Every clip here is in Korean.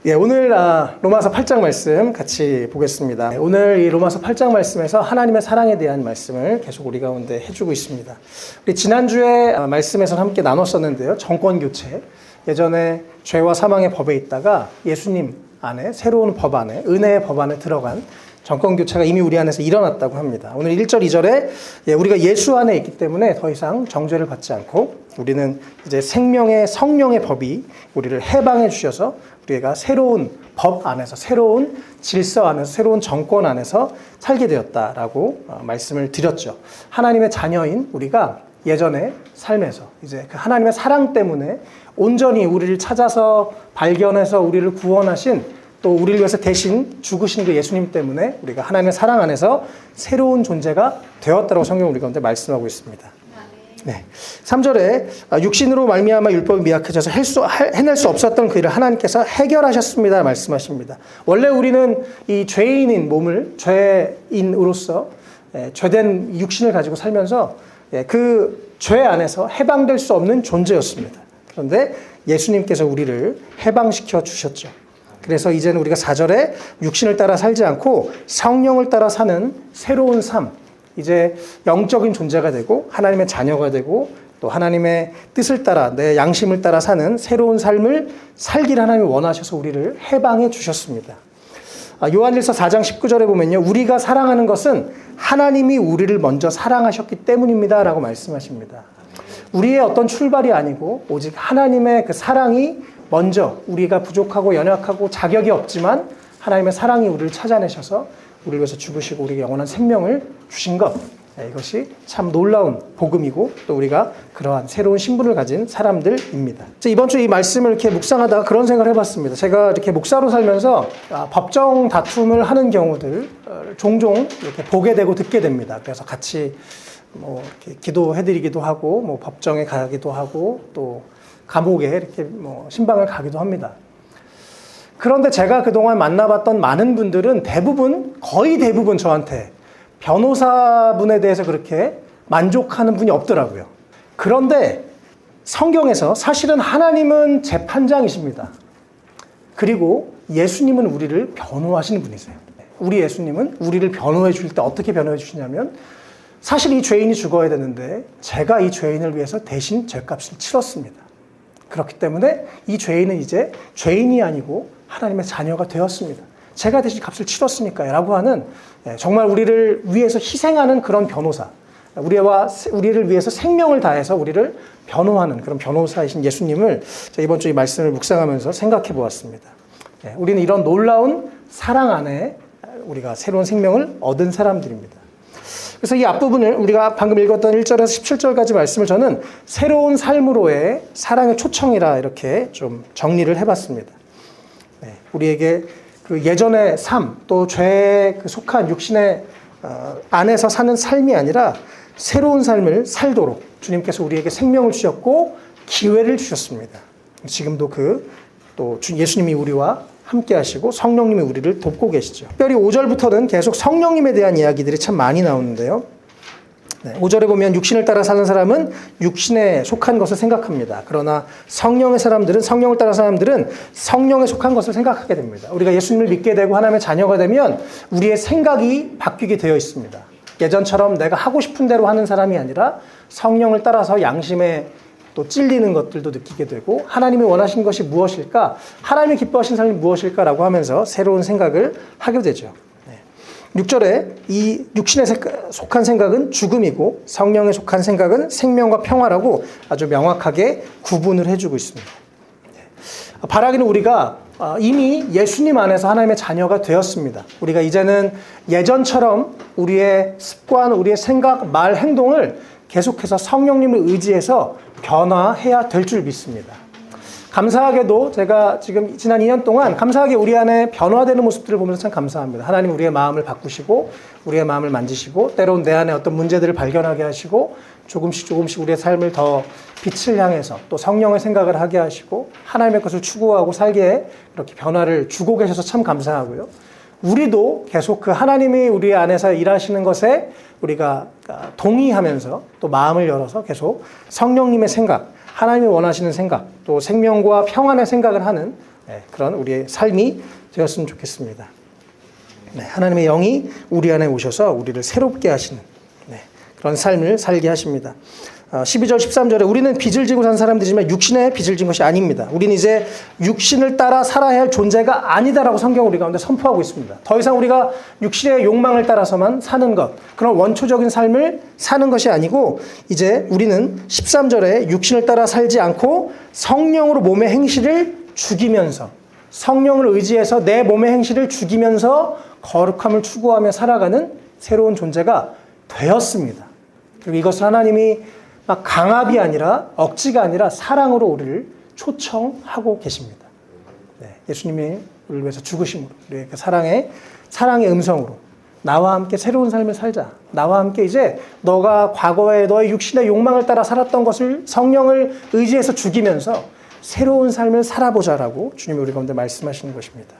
예, 오늘 로마서 8장 말씀 같이 보겠습니다. 오늘 이 로마서 8장 말씀에서 하나님의 사랑에 대한 말씀을 계속 우리 가운데 해주고 있습니다. 우리 지난주에 말씀에서 함께 나눴었는데요. 정권 교체. 예전에 죄와 사망의 법에 있다가 예수님 안에, 새로운 법 안에, 은혜의 법 안에 들어간 정권 교체가 이미 우리 안에서 일어났다고 합니다. 오늘 1절, 2절에 우리가 예수 안에 있기 때문에 더 이상 정죄를 받지 않고 우리는 이제 생명의 성령의 법이 우리를 해방해 주셔서 우리가 새로운 법 안에서, 새로운 질서 안에서, 새로운 정권 안에서 살게 되었다라고 말씀을 드렸죠. 하나님의 자녀인 우리가 예전의 삶에서 이제 그 하나님의 사랑 때문에 온전히 우리를 찾아서 발견해서 우리를 구원하신, 또 우리를 위해서 대신 죽으신 그 예수님 때문에 우리가 하나님의 사랑 안에서 새로운 존재가 되었다고 성경 우리 가운데 말씀하고 있습니다. 네. 3절에 육신으로 말미암아 율법이 미약해져서 해낼 수 없었던 그 일을 하나님께서 해결하셨습니다 말씀하십니다. 원래 우리는 이 죄인인 몸을 죄인으로서 죄된 육신을 가지고 살면서 그 죄 안에서 해방될 수 없는 존재였습니다. 그런데 예수님께서 우리를 해방시켜 주셨죠. 그래서 이제는 우리가 4절에 육신을 따라 살지 않고 성령을 따라 사는 새로운 삶, 이제 영적인 존재가 되고 하나님의 자녀가 되고 또 하나님의 뜻을 따라 내 양심을 따라 사는 새로운 삶을 살기를 하나님이 원하셔서 우리를 해방해 주셨습니다. 요한일서 4장 19절에 보면요, 우리가 사랑하는 것은 하나님이 우리를 먼저 사랑하셨기 때문입니다 라고 말씀하십니다. 우리의 어떤 출발이 아니고 오직 하나님의 그 사랑이 먼저, 우리가 부족하고 연약하고 자격이 없지만 하나님의 사랑이 우리를 찾아내셔서 우리를 위해서 죽으시고 우리에게 영원한 생명을 주신 것, 이것이 참 놀라운 복음이고 또 우리가 그러한 새로운 신분을 가진 사람들입니다. 이번 주 이 말씀을 이렇게 묵상하다가 그런 생각을 해봤습니다. 제가 이렇게 목사로 살면서 법정 다툼을 하는 경우들 종종 이렇게 보게 되고 듣게 됩니다. 그래서 같이 이렇게 기도해드리기도 하고 법정에 가기도 하고 또 감옥에 이렇게 신방을 가기도 합니다. 그런데 제가 그동안 만나봤던 많은 분들은 거의 대부분 저한테 변호사분에 대해서 그렇게 만족하는 분이 없더라고요. 그런데 성경에서 사실은 하나님은 재판장이십니다. 그리고 예수님은 우리를 변호하시는 분이세요. 우리 예수님은 우리를 변호해 주실 때 어떻게 변호해 주시냐면, 사실 이 죄인이 죽어야 되는데 제가 이 죄인을 위해서 대신 죄값을 치렀습니다. 그렇기 때문에 이 죄인은 이제 죄인이 아니고 하나님의 자녀가 되었습니다. 제가 대신 값을 치렀으니까요 라고 하는, 정말 우리를 위해서 희생하는 그런 변호사, 우리를 위해서 생명을 다해서 우리를 변호하는 그런 변호사이신 예수님을 이번 주 이 말씀을 묵상하면서 생각해 보았습니다. 우리는 이런 놀라운 사랑 안에 우리가 새로운 생명을 얻은 사람들입니다. 그래서 이 앞부분을 우리가 방금 읽었던 1절에서 17절까지 말씀을 저는 새로운 삶으로의 사랑의 초청이라 이렇게 좀 정리를 해봤습니다. 우리에게 그 예전의 삶, 또 죄에 속한 육신의 안에서 사는 삶이 아니라 새로운 삶을 살도록 주님께서 우리에게 생명을 주셨고 기회를 주셨습니다. 지금도 또 예수님이 우리와 함께 하시고 성령님이 우리를 돕고 계시죠. 특별히 5절부터는 계속 성령님에 대한 이야기들이 참 많이 나오는데요. 5절에 보면 육신을 따라 사는 사람은 육신에 속한 것을 생각합니다. 그러나 성령의 따라 사람들은 성령에 속한 것을 생각하게 됩니다. 우리가 예수님을 믿게 되고 하나님의 자녀가 되면 우리의 생각이 바뀌게 되어 있습니다. 예전처럼 내가 하고 싶은 대로 하는 사람이 아니라 성령을 따라서 양심에 또 찔리는 것들도 느끼게 되고, 하나님이 원하신 것이 무엇일까? 하나님이 기뻐하신 삶이 무엇일까라고 하면서 새로운 생각을 하게 되죠. 6절에 이 육신에 속한 생각은 죽음이고 성령에 속한 생각은 생명과 평화라고 아주 명확하게 구분을 해주고 있습니다. 바라기는 우리가 이미 예수님 안에서 하나님의 자녀가 되었습니다. 우리가 이제는 예전처럼 우리의 습관, 우리의 생각, 말, 행동을 계속해서 성령님을 의지해서 변화해야 될 줄 믿습니다. 감사하게도 제가 지금 지난 2년 동안 감사하게 우리 안에 변화되는 모습들을 보면서 참 감사합니다. 하나님 우리의 마음을 바꾸시고 우리의 마음을 만지시고 때로는 내 안에 어떤 문제들을 발견하게 하시고 조금씩 우리의 삶을 더 빛을 향해서 또 성령의 생각을 하게 하시고 하나님의 것을 추구하고 살게 이렇게 변화를 주고 계셔서 참 감사하고요. 우리도 계속 그 하나님이 우리 안에서 일하시는 것에 우리가 동의하면서 또 마음을 열어서 계속 성령님의 생각, 하나님이 원하시는 생각, 또 생명과 평안의 생각을 하는 그런 우리의 삶이 되었으면 좋겠습니다. 하나님의 영이 우리 안에 오셔서 우리를 새롭게 하시는 그런 삶을 살게 하십니다. 12절 13절에 우리는 빚을 지고 산 사람들이지만 육신에 빚을 진 것이 아닙니다. 우리는 이제 육신을 따라 살아야 할 존재가 아니다라고 성경 우리 가운데 선포하고 있습니다. 더 이상 우리가 육신의 욕망을 따라서만 사는 것, 그런 원초적인 삶을 사는 것이 아니고 이제 우리는 13절에 육신을 따라 살지 않고 성령으로 몸의 행실을 죽이면서, 성령을 의지해서 내 몸의 행실을 죽이면서 거룩함을 추구하며 살아가는 새로운 존재가 되었습니다. 그리고 이것을 하나님이 막 강압이 아니라 억지가 아니라 사랑으로 우리를 초청하고 계십니다. 예수님이 우리를 위해서 죽으심으로, 우리의 그 사랑의 음성으로 나와 함께 새로운 삶을 살자. 나와 함께 이제 너가 과거에 너의 육신의 욕망을 따라 살았던 것을 성령을 의지해서 죽이면서 새로운 삶을 살아보자라고 주님이 우리 가운데 말씀하시는 것입니다.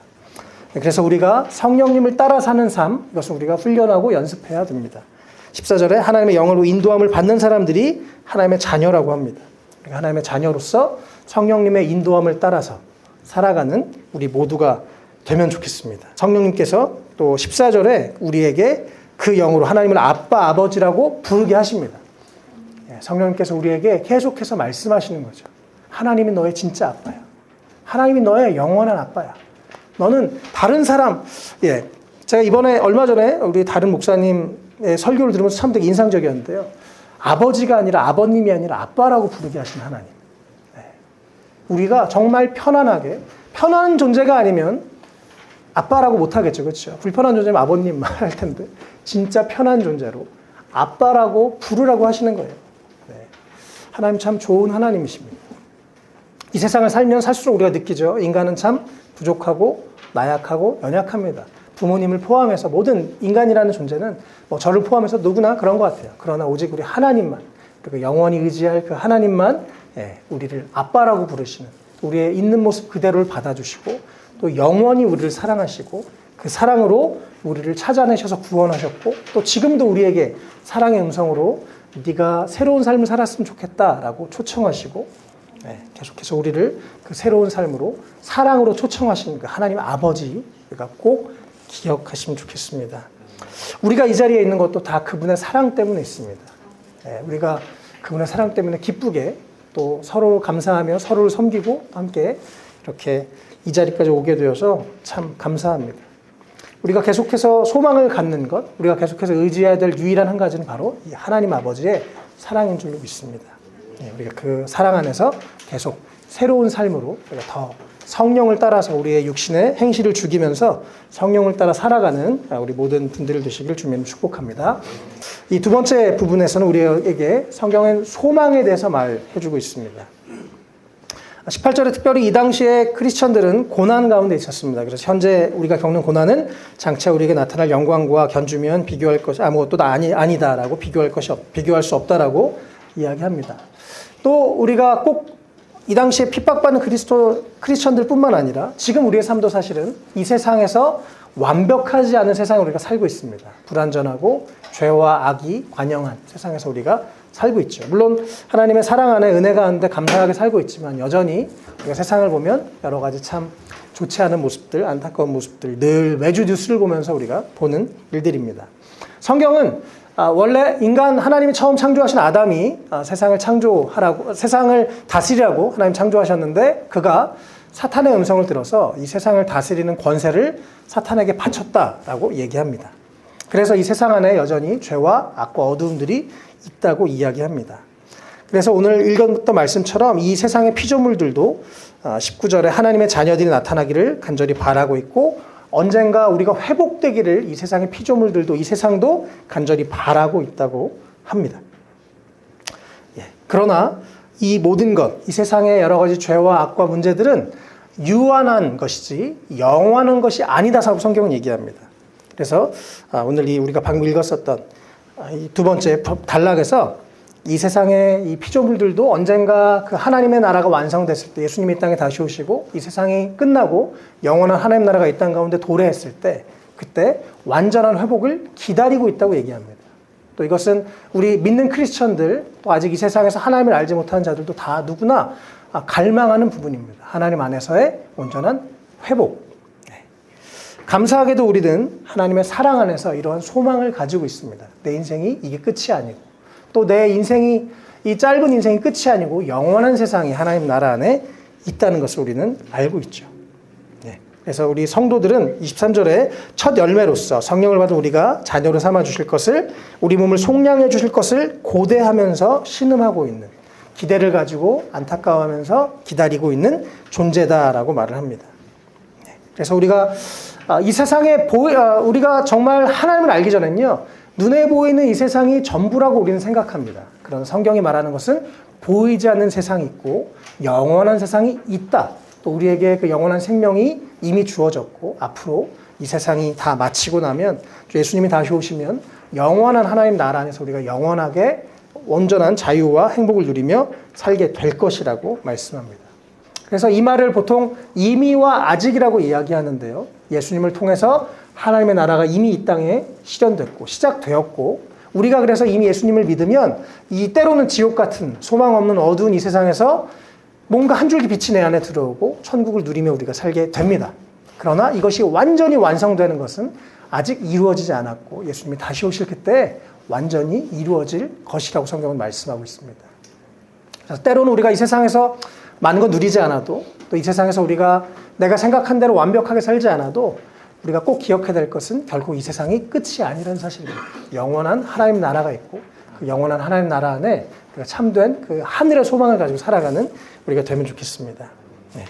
그래서 우리가 성령님을 따라 사는 삶, 이것을 우리가 훈련하고 연습해야 됩니다. 14절에 하나님의 영으로 인도함을 받는 사람들이 하나님의 자녀라고 합니다. 하나님의 자녀로서 성령님의 인도함을 따라서 살아가는 우리 모두가 되면 좋겠습니다. 성령님께서 또 14절에 우리에게 그 영으로 하나님을 아빠, 아버지라고 부르게 하십니다. 성령님께서 우리에게 계속해서 말씀하시는 거죠. 하나님이 너의 진짜 아빠야. 하나님이 너의 영원한 아빠야. 너는 다른 사람, 제가 이번에 얼마 전에 우리 다른 목사님의 설교를 들으면서 참 되게 인상적이었는데요. 아버지가 아니라 아버님이 아니라 아빠라고 부르게 하신 하나님. 우리가 정말 편안하게, 편한 존재가 아니면 아빠라고 못하겠죠. 그렇죠? 불편한 존재면 아버님 말할 텐데 진짜 편한 존재로 아빠라고 부르라고 하시는 거예요. 하나님 참 좋은 하나님이십니다. 이 세상을 살면 살수록 우리가 느끼죠. 인간은 참 부족하고 나약하고 연약합니다. 부모님을 포함해서 모든 인간이라는 존재는 뭐 저를 포함해서 누구나 그런 것 같아요. 그러나 오직 우리 하나님만, 그리고 영원히 의지할 그 하나님만 우리를 아빠라고 부르시는, 우리의 있는 모습 그대로를 받아주시고 또 영원히 우리를 사랑하시고 그 사랑으로 우리를 찾아내셔서 구원하셨고 또 지금도 우리에게 사랑의 음성으로 네가 새로운 삶을 살았으면 좋겠다라고 초청하시고 계속해서 우리를 그 새로운 삶으로 사랑으로 초청하시는 그 하나님 아버지가 꼭 기억하시면 좋겠습니다. 우리가 이 자리에 있는 것도 다 그분의 사랑 때문에 있습니다. 우리가 그분의 사랑 때문에 기쁘게 또 서로 감사하며 서로를 섬기고 함께 이렇게 이 자리까지 오게 되어서 참 감사합니다. 우리가 계속해서 소망을 갖는 것, 우리가 계속해서 의지해야 될 유일한 한 가지는 바로 이 하나님 아버지의 사랑인 줄로 믿습니다. 우리가 그 사랑 안에서 계속 새로운 삶으로 우리가 더 성령을 따라서 우리의 육신의 행실을 죽이면서 성령을 따라 살아가는 우리 모든 분들 되시길 주님으로 축복합니다. 이 두 번째 부분에서는 우리에게 성경은 소망에 대해서 말해주고 있습니다. 18절에 특별히 이 당시에 크리스천들은 고난 가운데 있었습니다. 그래서 현재 우리가 겪는 고난은 장차 우리에게 나타날 영광과 견주면 비교할 것이 아무것도 아니다라고 비교할 수 없다라고 이야기합니다. 또 우리가 꼭 이 당시에 핍박받는 크리스천들 뿐만 아니라 지금 우리의 삶도 사실은 이 세상에서 완벽하지 않은 세상에 우리가 살고 있습니다. 불완전하고 죄와 악이 관영한 세상에서 우리가 살고 있죠. 물론 하나님의 사랑 안에 은혜 가운데 감사하게 살고 있지만 여전히 우리가 세상을 보면 여러 가지 참 좋지 않은 모습들, 안타까운 모습들 늘 매주 뉴스를 보면서 우리가 보는 일들입니다. 성경은 원래 인간 하나님이 처음 창조하신 아담이 세상을 다스리라고 하나님 창조하셨는데 그가 사탄의 음성을 들어서 이 세상을 다스리는 권세를 사탄에게 바쳤다라고 얘기합니다. 그래서 이 세상 안에 여전히 죄와 악과 어두움들이 있다고 이야기합니다. 그래서 오늘 읽었던 말씀처럼 이 세상의 피조물들도 19절에 하나님의 자녀들이 나타나기를 간절히 바라고 있고 언젠가 우리가 회복되기를 이 세상의 피조물들도 이 세상도 간절히 바라고 있다고 합니다. 그러나 이 모든 것, 이 세상의 여러 가지 죄와 악과 문제들은 유한한 것이지 영원한 것이 아니다라고 성경은 얘기합니다. 그래서 오늘 우리가 방금 읽었었던 이 두 번째 단락에서 이 세상의 이 피조물들도 언젠가 그 하나님의 나라가 완성됐을 때 예수님이 이 땅에 다시 오시고 이 세상이 끝나고 영원한 하나님 나라가 이 땅 가운데 도래했을 때 그때 완전한 회복을 기다리고 있다고 얘기합니다. 또 이것은 우리 믿는 크리스천들 또 아직 이 세상에서 하나님을 알지 못하는 자들도 다 누구나 갈망하는 부분입니다. 하나님 안에서의 온전한 회복. 감사하게도 우리는 하나님의 사랑 안에서 이러한 소망을 가지고 있습니다. 내 인생이 이게 끝이 아니고, 또 내 인생이, 이 짧은 인생이 끝이 아니고 영원한 세상이 하나님 나라 안에 있다는 것을 우리는 알고 있죠. 그래서 우리 성도들은 23절에 첫 열매로서 성령을 받은 우리가 자녀로 삼아 주실 것을, 우리 몸을 속량해 주실 것을 고대하면서 신음하고 있는, 기대를 가지고 안타까워하면서 기다리고 있는 존재다라고 말을 합니다. 그래서 우리가 이 세상에 우리가 정말 하나님을 알기 전엔요, 눈에 보이는 이 세상이 전부라고 우리는 생각합니다. 그런 성경이 말하는 것은 보이지 않는 세상이 있고 영원한 세상이 있다. 또 우리에게 그 영원한 생명이 이미 주어졌고, 앞으로 이 세상이 다 마치고 나면 예수님이 다시 오시면 영원한 하나님 나라 안에서 우리가 영원하게 온전한 자유와 행복을 누리며 살게 될 것이라고 말씀합니다. 그래서 이 말을 보통 이미와 아직이라고 이야기하는데요. 예수님을 통해서 하나님의 나라가 이미 이 땅에 실현됐고 시작되었고, 우리가 그래서 이미 예수님을 믿으면 이 때로는 지옥 같은 소망 없는 어두운 이 세상에서 뭔가 한 줄기 빛이 내 안에 들어오고 천국을 누리며 우리가 살게 됩니다. 그러나 이것이 완전히 완성되는 것은 아직 이루어지지 않았고, 예수님이 다시 오실 그때 완전히 이루어질 것이라고 성경은 말씀하고 있습니다. 그래서 때로는 우리가 이 세상에서 많은 거 누리지 않아도, 또 이 세상에서 우리가 내가 생각한 대로 완벽하게 살지 않아도 우리가 꼭 기억해야 될 것은 결국 이 세상이 끝이 아니라는 사실입니다. 영원한 하나님 나라가 있고, 그 영원한 하나님 나라 안에 우리가 참된 그 하늘의 소망을 가지고 살아가는 우리가 되면 좋겠습니다.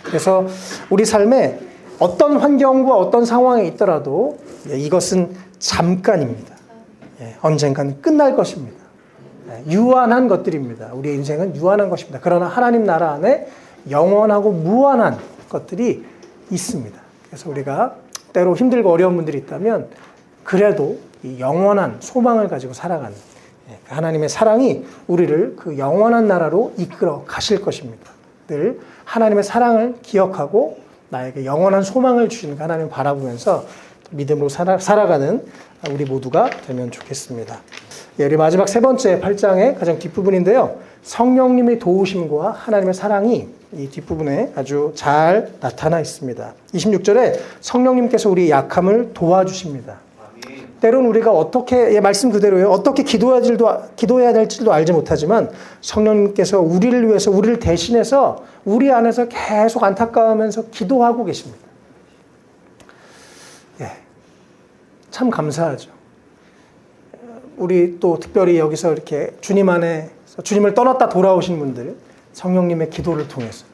그래서 우리 삶에 어떤 환경과 어떤 상황에 있더라도 이것은 잠깐입니다. 언젠가는 끝날 것입니다. 유한한 것들입니다. 우리의 인생은 유한한 것입니다. 그러나 하나님 나라 안에 영원하고 무한한 것들이 있습니다. 그래서 우리가 때로 힘들고 어려운 분들이 있다면 그래도 이 영원한 소망을 가지고 살아가는 하나님의 사랑이 우리를 그 영원한 나라로 이끌어 가실 것입니다. 늘 하나님의 사랑을 기억하고 나에게 영원한 소망을 주시는 하나님을 바라보면서 믿음으로 살아가는 우리 모두가 되면 좋겠습니다. 우리 마지막 세 번째 8장의 가장 뒷부분인데요. 성령님의 도우심과 하나님의 사랑이 이 뒷부분에 아주 잘 나타나 있습니다. 26절에 성령님께서 우리의 약함을 도와주십니다. 때로는 우리가 어떻게, 말씀 그대로요, 어떻게 기도해야 될지도 알지 못하지만 성령님께서 우리를 위해서, 우리를 대신해서 우리 안에서 계속 안타까워하면서 기도하고 계십니다. 참 감사하죠. 우리 또 특별히 여기서 이렇게 주님 안에, 주님을 떠났다 돌아오신 분들, 성령님의 기도를 통해서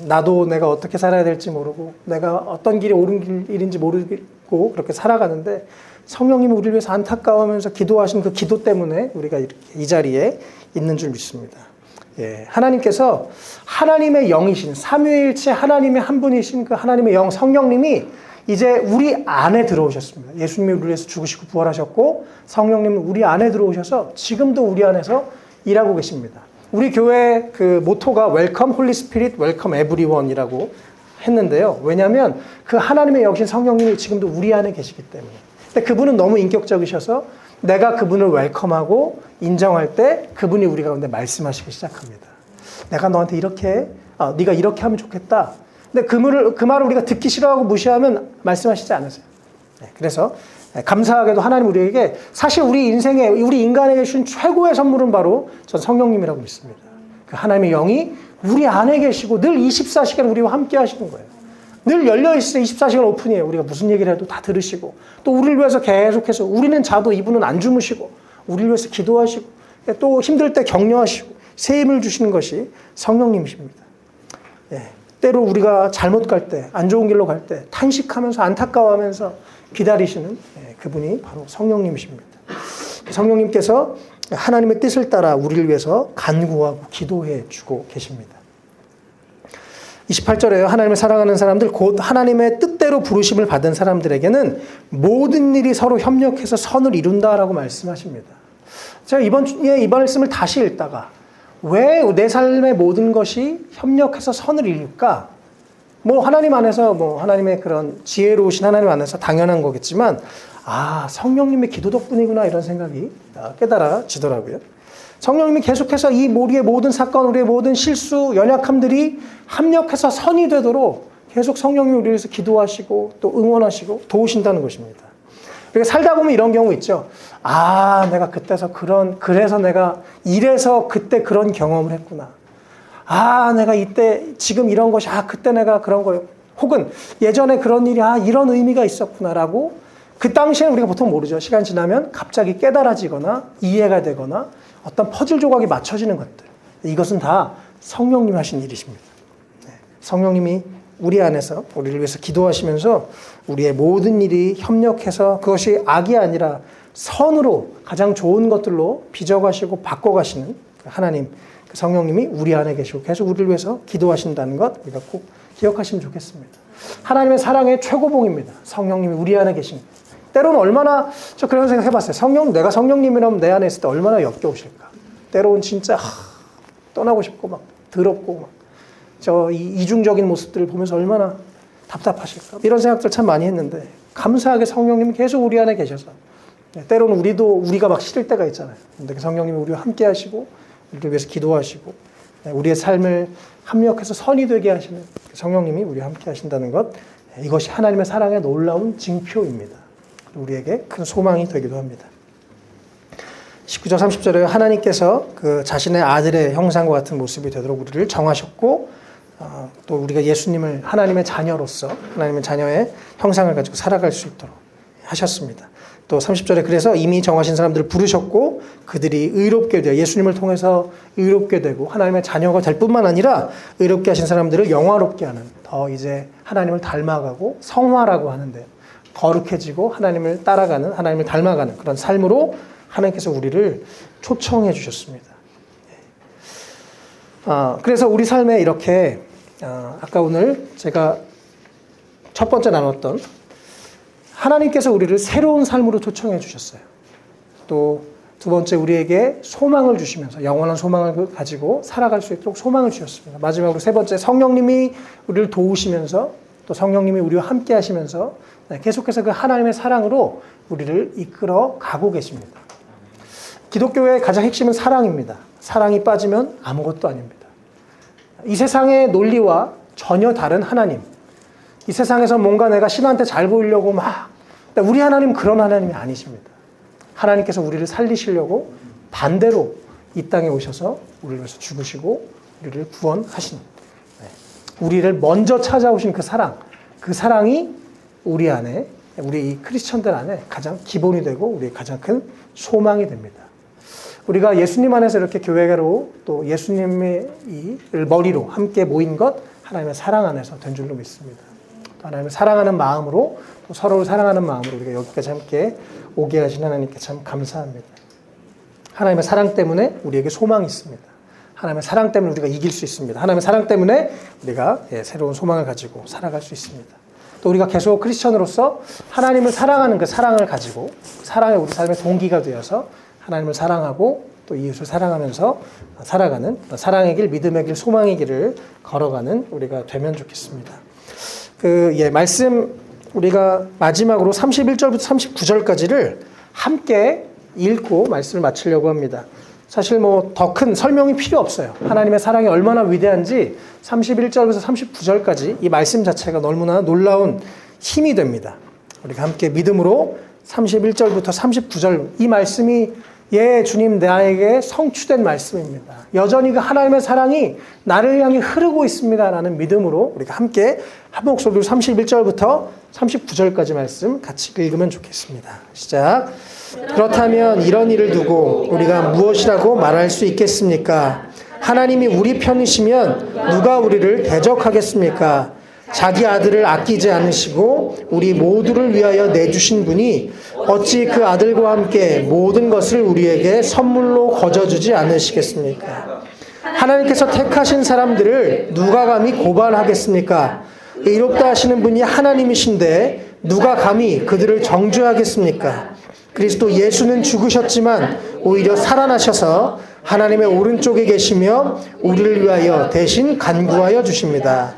나도 내가 어떻게 살아야 될지 모르고 내가 어떤 길이 옳은 길인지 모르고 그렇게 살아가는데 성령님이 우리를 위해서 안타까워하면서 기도하신 그 기도 때문에 우리가 이렇게 이 자리에 있는 줄 믿습니다. 하나님께서 하나님의 영이신, 삼위일체 하나님의 한 분이신 그 하나님의 영 성령님이 이제 우리 안에 들어오셨습니다. 예수님이 우리를 위해서 죽으시고 부활하셨고 성령님은 우리 안에 들어오셔서 지금도 우리 안에서 일하고 계십니다. 우리 교회 그 모토가 Welcome Holy Spirit, Welcome Everyone이라고 했는데요. 왜냐하면 그 하나님의 영이신 성령님이 지금도 우리 안에 계시기 때문에. 근데 그분은 너무 인격적이셔서 내가 그분을 웰컴하고 인정할 때 그분이 우리 가운데 말씀하시기 시작합니다. 내가 너한테 이렇게, 네가 이렇게 하면 좋겠다. 근데 그 말을 우리가 듣기 싫어하고 무시하면 말씀하시지 않으세요. 그래서 감사하게도 하나님 우리에게 사실 우리 인생에, 우리 인간에게 주신 최고의 선물은 바로 전 성령님이라고 믿습니다. 그 하나님의 영이 우리 안에 계시고 늘 24시간 우리와 함께 하시는 거예요. 늘 열려있어요. 24시간 오픈이에요. 우리가 무슨 얘기를 해도 다 들으시고 또 우리를 위해서 계속해서 우리는 자도 이분은 안 주무시고 우리를 위해서 기도하시고 또 힘들 때 격려하시고 새 힘을 주시는 것이 성령님이십니다. 때로 우리가 잘못 갈 때, 안 좋은 길로 갈 때 탄식하면서 안타까워하면서 기다리시는 그분이 바로 성령님이십니다. 성령님께서 하나님의 뜻을 따라 우리를 위해서 간구하고 기도해 주고 계십니다. 28절에요. 하나님을 사랑하는 사람들, 곧 하나님의 뜻대로 부르심을 받은 사람들에게는 모든 일이 서로 협력해서 선을 이룬다라고 말씀하십니다. 제가 이 말씀을 다시 읽다가 왜 내 삶의 모든 것이 협력해서 선을 이룰까? 하나님 안에서 하나님의 그런 지혜로우신 하나님 안에서 당연한 거겠지만 성령님의 기도 덕분이구나 이런 생각이 깨달아지더라고요. 성령님이 계속해서 이 우리의 모든 사건, 우리의 모든 실수, 연약함들이 합력해서 선이 되도록 계속 성령님이 우리를 위해서 기도하시고 또 응원하시고 도우신다는 것입니다. 우리가 살다 보면 이런 경우 있죠. 내가 그래서 내가 이래서 그때 그런 경험을 했구나. 내가 이때 지금 이런 것이 그때 내가 그런 거예요. 혹은 예전에 그런 일이 이런 의미가 있었구나라고 그 당시에는 우리가 보통 모르죠. 시간 지나면 갑자기 깨달아지거나 이해가 되거나 어떤 퍼즐 조각이 맞춰지는 것들. 이것은 다 성령님이 하신 일이십니다. 성령님이 우리 안에서 우리를 위해서 기도하시면서 우리의 모든 일이 협력해서 그것이 악이 아니라 선으로 가장 좋은 것들로 빚어가시고 바꿔가시는 하나님, 그 성령님이 우리 안에 계시고 계속 우리를 위해서 기도하신다는 것 우리가 꼭 기억하시면 좋겠습니다. 하나님의 사랑의 최고봉입니다. 성령님이 우리 안에 계신 것. 때로는 얼마나, 저 그런 생각 해봤어요. 내가 성령님이라면 내 안에 있을 때 얼마나 역겨우실까. 때로는 진짜 떠나고 싶고 막 더럽고 막 이중적인 모습들을 보면서 얼마나 답답하실까. 이런 생각들 참 많이 했는데 감사하게 성령님이 계속 우리 안에 계셔서 때로는 우리가 막 싫을 때가 있잖아요. 근데 성령님이 우리와 함께 하시고 우리를 위해서 기도하시고 우리의 삶을 합력해서 선이 되게 하시는 성령님이 우리와 함께 하신다는 것, 이것이 하나님의 사랑의 놀라운 징표입니다. 우리에게 큰 소망이 되기도 합니다. 19절 30절에 하나님께서 그 자신의 아들의 형상과 같은 모습이 되도록 우리를 정하셨고 또 우리가 예수님을 하나님의 자녀로서 하나님의 자녀의 형상을 가지고 살아갈 수 있도록 하셨습니다. 또 30절에 그래서 이미 정하신 사람들을 부르셨고 그들이 의롭게 되어 예수님을 통해서 의롭게 되고 하나님의 자녀가 될 뿐만 아니라 의롭게 하신 사람들을 영화롭게 하는, 더 이제 하나님을 닮아가고 성화라고 하는데 거룩해지고 하나님을 따라가는, 하나님을 닮아가는 그런 삶으로 하나님께서 우리를 초청해 주셨습니다. 그래서 우리 삶에 이렇게 아까 오늘 제가 첫 번째 나눴던 하나님께서 우리를 새로운 삶으로 초청해 주셨어요. 또 두 번째 우리에게 소망을 주시면서 영원한 소망을 가지고 살아갈 수 있도록 소망을 주셨습니다. 마지막으로 세 번째 성령님이 우리를 도우시면서 또 성령님이 우리와 함께 하시면서 계속해서 그 하나님의 사랑으로 우리를 이끌어 가고 계십니다. 기독교의 가장 핵심은 사랑입니다. 사랑이 빠지면 아무것도 아닙니다. 이 세상의 논리와 전혀 다른 하나님, 이 세상에서 뭔가 내가 신한테 잘 보이려고 우리 하나님은 그런 하나님이 아니십니다. 하나님께서 우리를 살리시려고 반대로 이 땅에 오셔서 우리를 위해서 죽으시고 우리를 구원하신, 우리를 먼저 찾아오신 그 사랑이 우리 안에, 우리 이 크리스천들 안에 가장 기본이 되고 우리의 가장 큰 소망이 됩니다. 우리가 예수님 안에서 이렇게 교회로 또 예수님의 이 머리로 함께 모인 것, 하나님의 사랑 안에서 된 줄로 믿습니다. 또 하나님을 사랑하는 마음으로, 또 서로를 사랑하는 마음으로 우리가 여기까지 함께 오게 하신 하나님께 참 감사합니다. 하나님의 사랑 때문에 우리에게 소망이 있습니다. 하나님의 사랑 때문에 우리가 이길 수 있습니다. 하나님의 사랑 때문에 우리가 새로운 소망을 가지고 살아갈 수 있습니다. 또 우리가 계속 크리스천으로서 하나님을 사랑하는 그 사랑을 가지고 사랑이 우리 삶의 동기가 되어서 하나님을 사랑하고 또 이웃을 사랑하면서 살아가는 사랑의 길, 믿음의 길, 소망의 길을 걸어가는 우리가 되면 좋겠습니다. 말씀 우리가 마지막으로 31절부터 39절까지를 함께 읽고 말씀을 마치려고 합니다. 사실 더 큰 설명이 필요 없어요. 하나님의 사랑이 얼마나 위대한지 31절부터 39절까지 이 말씀 자체가 너무나 놀라운 힘이 됩니다. 우리가 함께 믿음으로 31절부터 39절 이 말씀이 주님 나에게 성취된 말씀입니다. 여전히 그 하나님의 사랑이 나를 향해 흐르고 있습니다. 라는 믿음으로 우리가 함께 한 목소리로 31절부터 39절까지 말씀 같이 읽으면 좋겠습니다. 시작. 그렇다면 이런 일을 두고 우리가 무엇이라고 말할 수 있겠습니까? 하나님이 우리 편이시면 누가 우리를 대적하겠습니까? 자기 아들을 아끼지 않으시고 우리 모두를 위하여 내주신 분이 어찌 그 아들과 함께 모든 것을 우리에게 선물로 거저주지 않으시겠습니까? 하나님께서 택하신 사람들을 누가 감히 고발하겠습니까? 의롭다 하시는 분이 하나님이신데 누가 감히 그들을 정죄하겠습니까? 그리스도 예수는 죽으셨지만 오히려 살아나셔서 하나님의 오른쪽에 계시며 우리를 위하여 대신 간구하여 주십니다.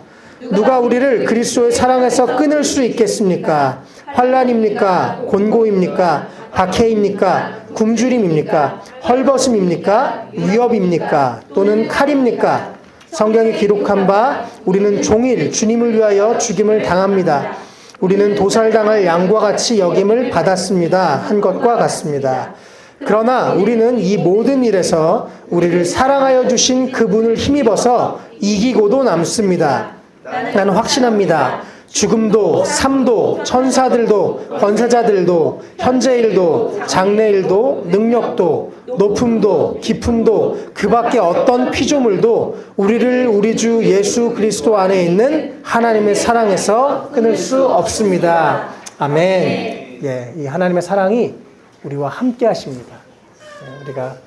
누가 우리를 그리스도의 사랑에서 끊을 수 있겠습니까? 환난입니까? 곤고입니까? 박해입니까? 굶주림입니까? 헐벗음입니까? 위협입니까? 또는 칼입니까? 성경에 기록한 바 우리는 종일 주님을 위하여 죽임을 당합니다. 우리는 도살당할 양과 같이 여김을 받았습니다. 한 것과 같습니다. 그러나 우리는 이 모든 일에서 우리를 사랑하여 주신 그분을 힘입어서 이기고도 남습니다. 나는 확신합니다. 죽음도 삶도 천사들도 권세자들도 현재일도 장래일도 능력도 높음도 깊음도 그 밖에 어떤 피조물도 우리를 우리 주 예수 그리스도 안에 있는 하나님의 사랑에서 끊을 수 없습니다. 아멘. 예, 이 하나님의 사랑이 우리와 함께 하십니다. 우리가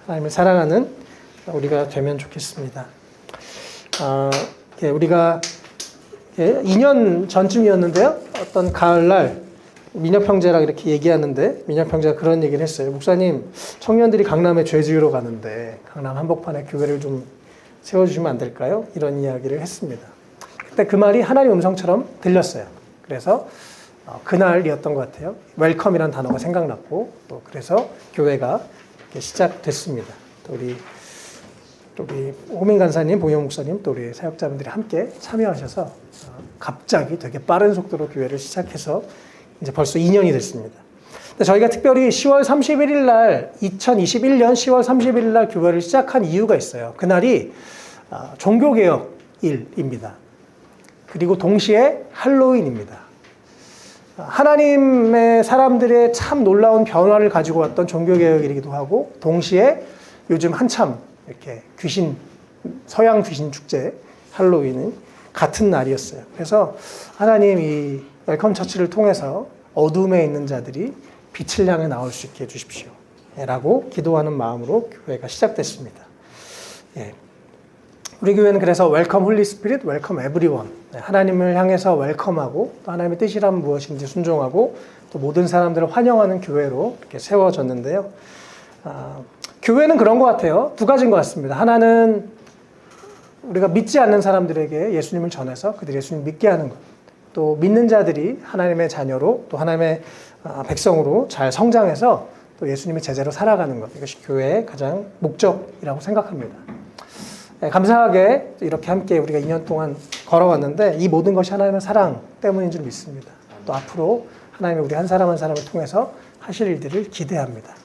하나님을 사랑하는 우리가 되면 좋겠습니다. 우리가 2년 전쯤이었는데요. 어떤 가을날 민혁 형제랑 이렇게 얘기하는데 민혁 형제가 그런 얘기를 했어요. 목사님, 청년들이 강남에 죄 지으러 가는데 강남 한복판에 교회를 좀 세워주시면 안 될까요? 이런 이야기를 했습니다. 그때 그 말이 하나님 음성처럼 들렸어요. 그래서 그날이었던 것 같아요. 웰컴이라는 단어가 생각났고 또 그래서 교회가 시작됐습니다. 또 우리 호민 간사님, 봉영 목사님, 또 우리 사역자분들이 함께 참여하셔서 갑자기 되게 빠른 속도로 교회를 시작해서 이제 벌써 2년이 됐습니다. 근데 저희가 특별히 10월 31일 날 2021년 10월 31일 날 교회를 시작한 이유가 있어요. 그날이 종교개혁일입니다. 그리고 동시에 할로윈입니다. 하나님의 사람들의 참 놀라운 변화를 가지고 왔던 종교개혁일이기도 하고 동시에 요즘 한참 이렇게 서양 귀신 축제 할로윈은 같은 날이었어요. 그래서 하나님 이 웰컴 처치를 통해서 어둠에 있는 자들이 빛을 향해 나올 수 있게 해주십시오. 라고 기도하는 마음으로 교회가 시작됐습니다. 예. 우리 교회는 그래서 웰컴 홀리 스피릿, 웰컴 에브리원. 하나님을 향해서 웰컴하고 또 하나님의 뜻이란 무엇인지 순종하고 또 모든 사람들을 환영하는 교회로 이렇게 세워졌는데요. 교회는 그런 것 같아요. 두 가지인 것 같습니다. 하나는 우리가 믿지 않는 사람들에게 예수님을 전해서 그들이 예수님을 믿게 하는 것. 또 믿는 자들이 하나님의 자녀로 또 하나님의 백성으로 잘 성장해서 또 예수님의 제자로 살아가는 것. 이것이 교회의 가장 목적이라고 생각합니다. 감사하게 이렇게 함께 우리가 2년 동안 걸어왔는데 이 모든 것이 하나님의 사랑 때문인 줄 믿습니다. 또 앞으로 하나님의 우리 한 사람 한 사람을 통해서 하실 일들을 기대합니다.